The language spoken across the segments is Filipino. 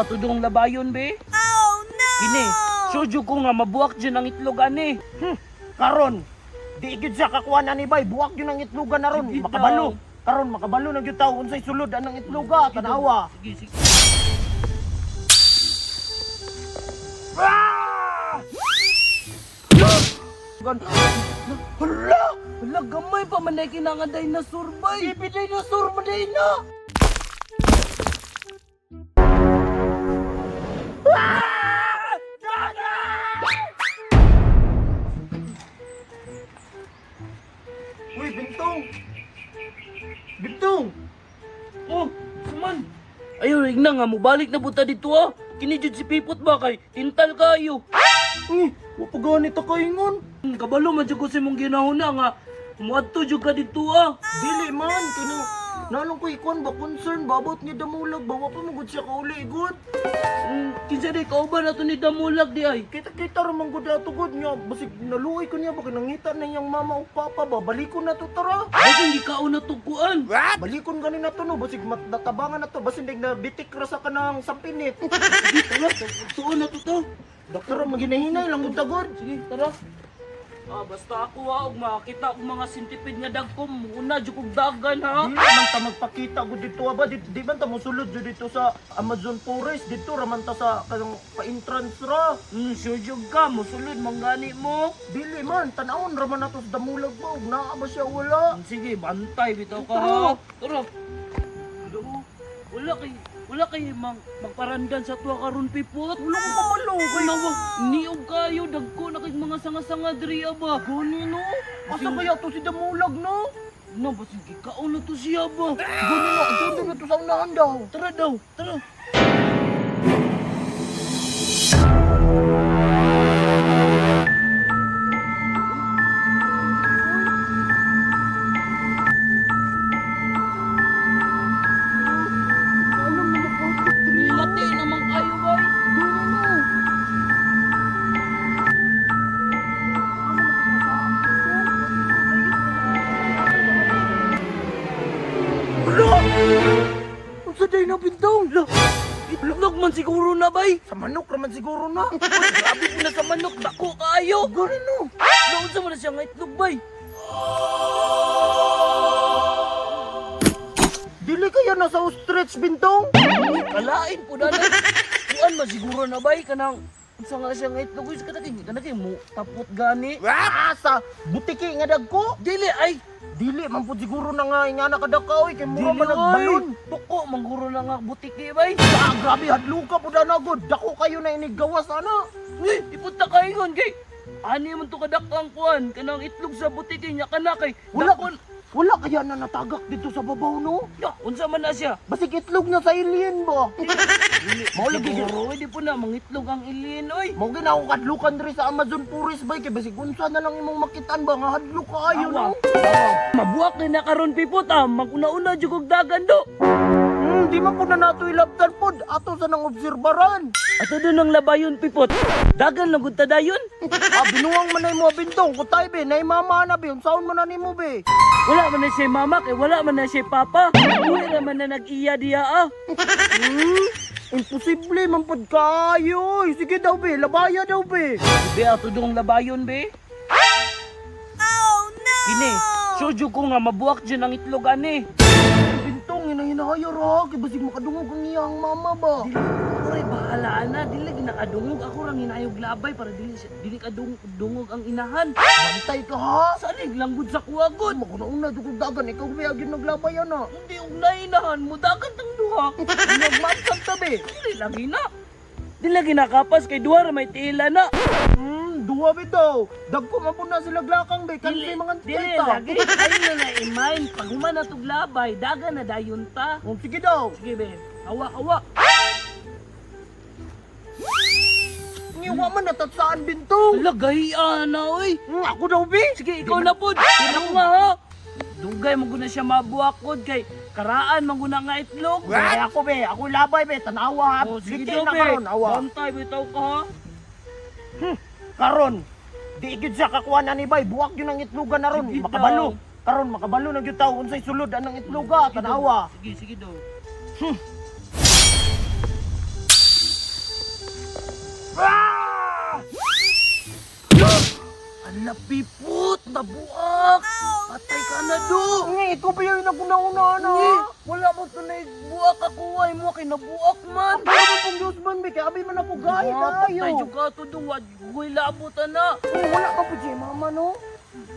ato dong labayon be. Oh no! Kini, sudyo ko nga mabuwak dyan ang itlog ani. Karon, di gyud sa kakuan ani bay, buwak yun ang itloga na ron. Sige Makabalo. daw. Karon makabalo na gyud tawo unsay sulod anang itloga, tanawa. Sige, sige. Ah! Gan. Hala! Hala, gamay pa man ay kinangan dinosaur bay. Ibi dinosaur man day na. Uy, Bintong! Bintong! Oh, suman. Ayaw, rig na nga, mubalik na buta dito ah. Kinijud si Pipot ba kay tintal kayo. Wapagaan ito kaingon. Kabalo man dyan ko sa mong ginahuna nga. Muadto dyan ka dito ah. Dili man, kino. Nanong ko ikon ba concern, babot niya damulag, bawa pa magod siya kauli igod. Kinsa di kauban na to ni Damulag di ay. Kita-kita ramang gud ato god niya, basig naluoy ko niya, baka nangita na niyang mama o papa ba, balikon na to tara. Basing gikaon na tugkuan. Balikon gani na to no, basig natabangan na to, basig na bitik rasa ka ng sampinit. Sige, tara. Tuon na to to. Doktor, maginahinay lang gud tagod. Sige, tara. Basta ako og makita og mga sintipid nga dagkom, una jud kog dagan ha. Di man ta magpakita gud dito ba, di man ta mosulod jud dito sa Amazon forest, dito raman ta sa kanang pa-entrance ra. Sure jud ka, musulod manggani mo. Dili man, tanawon raman nato sa damulag ba, ug naa ba siya wala. Sige, bantay bitaw ka ha. Tara. Wala kay magparandan sa tuwa karon Pipot. Wala ko mamalo kay Nawag niog kayo dagko na kay mga sanga-sanga diri ba. gani no. Asa kaya to si damulag no? No, basig gikaon na to siya ba. Gani no, dito na to sa unahan daw. Tara daw, tara. Lati naman kayo bay. Unsa day na Bintong? Itlog man siguro na bay. Sa manok raman siguro na. Grabe po na sa manok, dako kaayo. Gani no. Noon sa man siya nga itlog bay. Dili kaya na sa ostrich Bintong? Kalain po na lang. Kuan man siguro na bay kanang unsa nga siya nga itlog is kanaki mo tapot gani. Asa butiki nga dagko? Dili ay Dili man pud siguro na nga nga nakadakaw kay mura man ay. nagbalon. Tuko mangguro na nga butiki bay. Ah, grabe hadluka pud ana god. Dako kayo na inigawas ana. Ipunta kaingon kay ani man to kadakang kuan kanang itlog sa butiki nya kana kay Wala dakon. Wala kaya na natagak dito sa babaw no? Ya, unsa man na siya? Basig itlog na sa alien ba? Mao lagi Siguro di po na mangitlog ang ilin oy. Mao gina akong kadlukan diri sa Amazon forest bay kay basig unsa na lang imong makitaan ba nga hadlok kaayo no? Mabuwak na karon Pipot maguna-una jud kog dagan do. Di man po na nato ilabtan pod ato sa nang obserbaran. Ato doon ang labayon Pipot. Dagan lang gud ta dayon. Binuwang man nay mo Bintong kutay be nay mama na be unsaon man na nimo be? Wala man na siya mama kay wala man na siya papa. Uwi naman na nag-iya diya Imposible man pod kaayo. Sige daw be, labaya daw be. Be ato doon ang labayon be. Oh no! Kini, sudyo ko nga mabuwak dyan ang itlog ani. Bintong hinahinahayar ha, kay basig makadungog ang iyang mama ba? Uray, bahala na. Dili ginakadungog. Ako rang hinayog labay para dili kadungog ang inahan. Bantay ka ha. Salig langgod sa kuwagod. Maguna-una dugog dagan ikaw ba agin naglabay ana? Hindi og nainahan mo dagan tang duha. Nagmansag tabi. Dili lagi na. Dili lagi nakapas kay duha ra may tiila na. Duwa bitaw. Dagko man po na sila glakang be, kan mga Dili tita. lagi. Ayun na i-mind. Pag human na tog labay, dagan na dayon ta. Sige daw. Sige be. Hawa. Ngiwa man natatsaan Bintong. Lagahian na oy. Ako daw be. Sige, ikaw na po. Ako nga ha. Dugay maguna siya mabuwakod kay karaan maguna nga itlog. Ay, ako be, ako labay be, tanawa ha. Oh, sige Bitin daw na be. karon, awa. Bantay bitaw ka ha. Karon, di gyud sa kakuan ani bay, buwak yun ang itloga na ron. Sige Makabalo. daw. Karon makabalo na gyud tawo unsay sulod anang itloga, tanawa. Sige daw. Ah! Ala, pipot! Nabuak! Patay ka na do! Nga, ikaw ba yung naguna-una na? Wala mo ito na buak ako ay mo kay nabuak man! Pero mo pong Diyos man, may kaya man ako gaya Patay tayo. juga ito do! Huwag labutan na! Wala ka po, Jay, mama, no?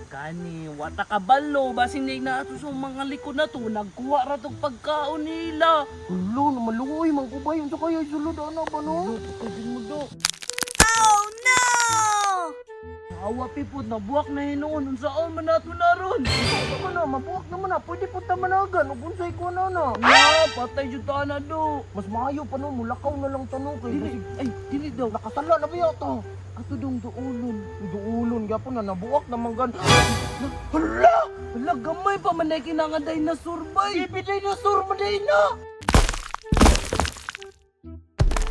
Kani, wata ka balo, basing na ato sa mga likod na to, nagkuha ra tong pagkaon nila. Hulo, na maluoy, man ko ba yun? Sa kaya sulod, ano ba, no? Pagkagin mo do. Oh no! Awa pipod, nabuak na hinoon, unsaon man nato na ron. Ito ka na, mabuak naman na. Pwede po tamanagan, ubunsay ko na na. Na, patay jud ta na do. Mas maayo pa no, mulakaw na lang tanong kay. Dili, ay, dili daw. Nakasala na ba yata? Ato dong duulon. Duulon, gapon na, nabuak naman gan. Hala! Hala, gamay pa man ay kinangan dinosaur bay. Ibi dinosaur, maday na!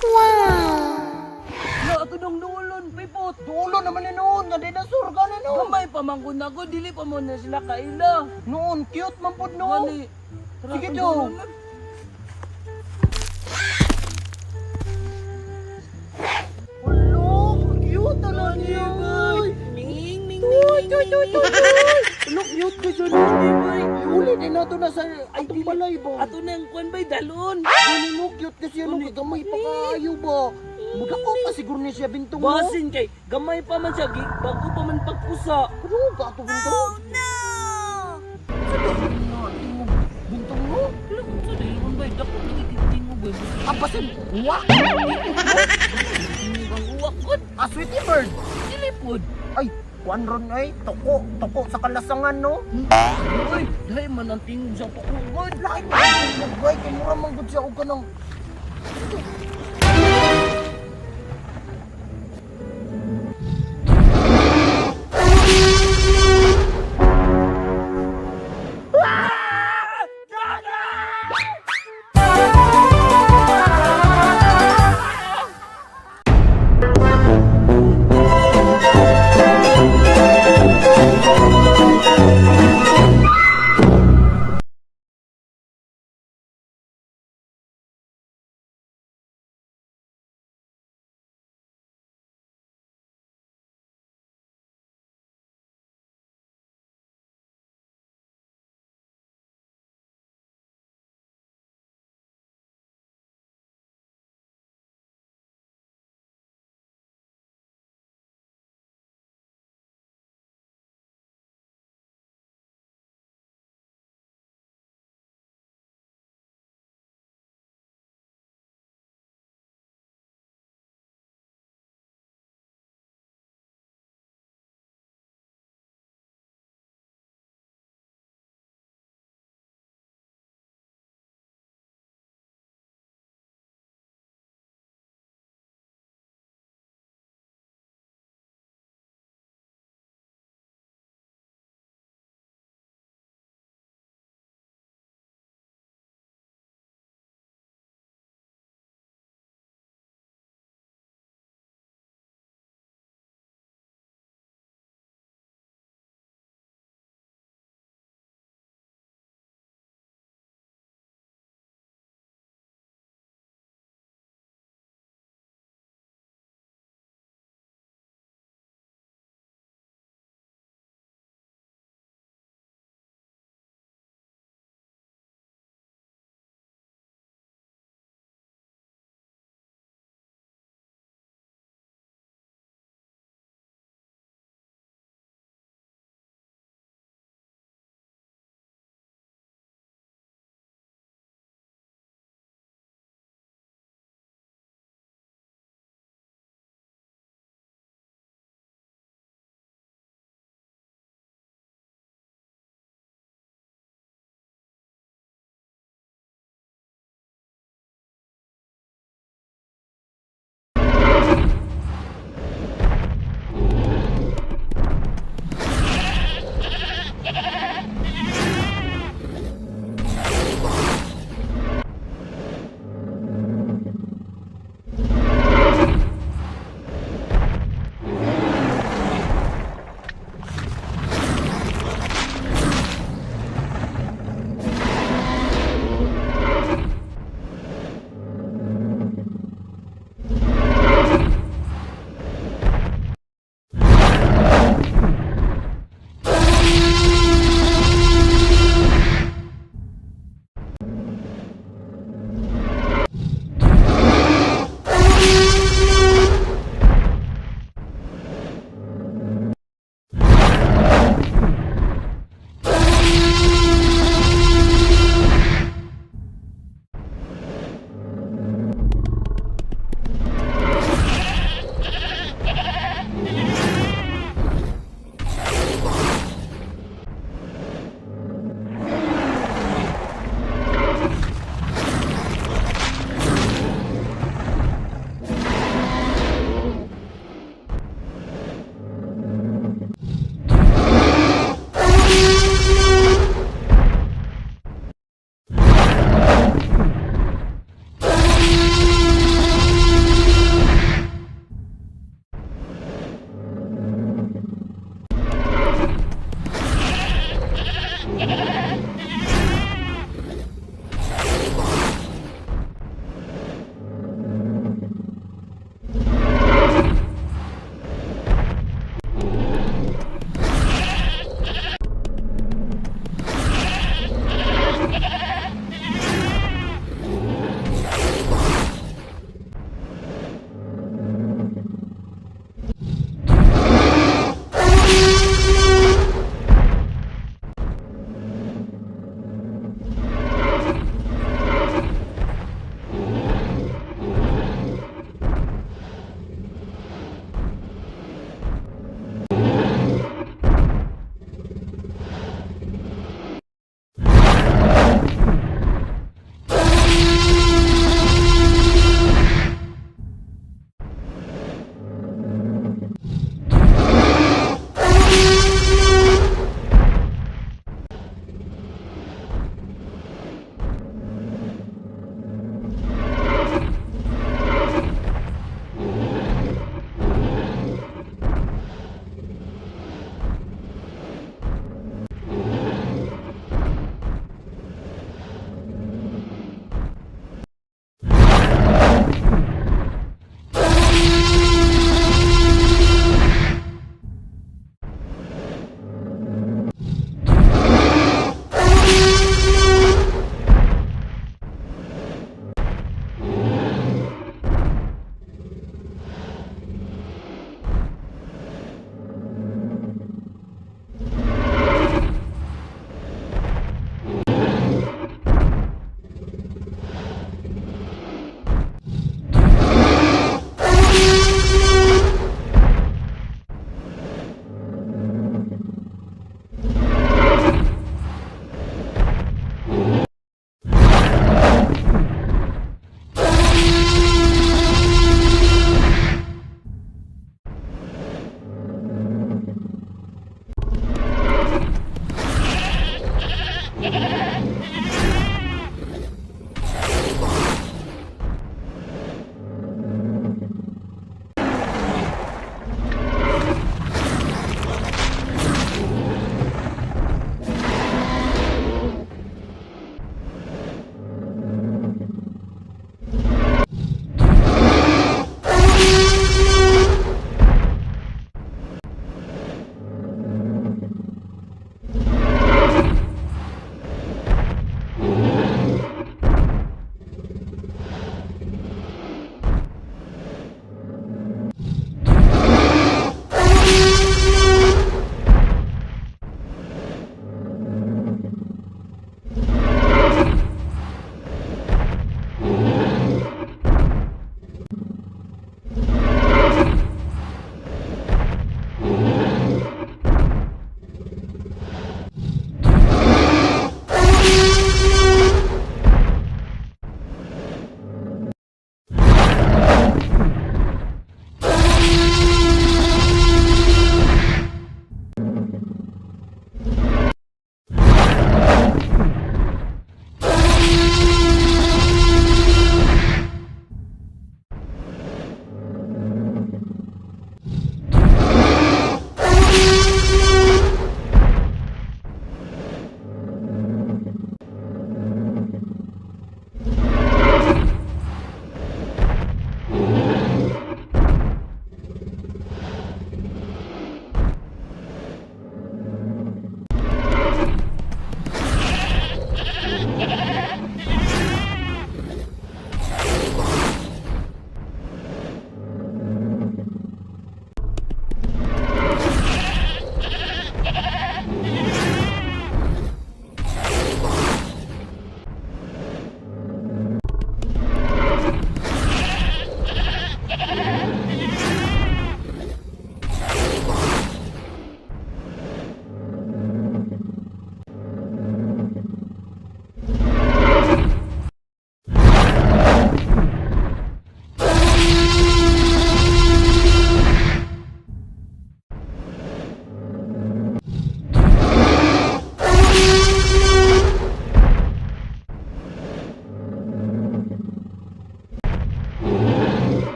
Hala, ato dong duulon, pipot. Duulon naman ni noon, nga dinosaur ka na no. Gamay pa man ko na ko, dili pa mo na sila kaila. Noon, cute man po no. Gani. Tara, Sige, ato Jo. duulon man. Hello, cute na niya, boy. Ming, ming, ming, ming, Look, cute ka siya na niya, boy. Uli din na to na sa atong balay ba? Ato na yung kwan bay, dalon. Gani mo, cute ka siya, no? Kagamay pa kaayo ba? Magkako pa siguro niya siya bintong mo. Basin kay, gamay pa man siya, bago pa man pagpusa. Ano ka ito bintong? Oh no! Bintong mo? Alam mo sa dalon bay, dako nagigiting mo bay. Apasin, wak! Hindi bang uwak ko? Ah, sweetie bird! Dilipod. Ay, kuan ron ay, toko sa kalasangan, no? Uy, dahil man ang tingog sa tukod. Lain mo, magway, kay mura man gud siya og kanang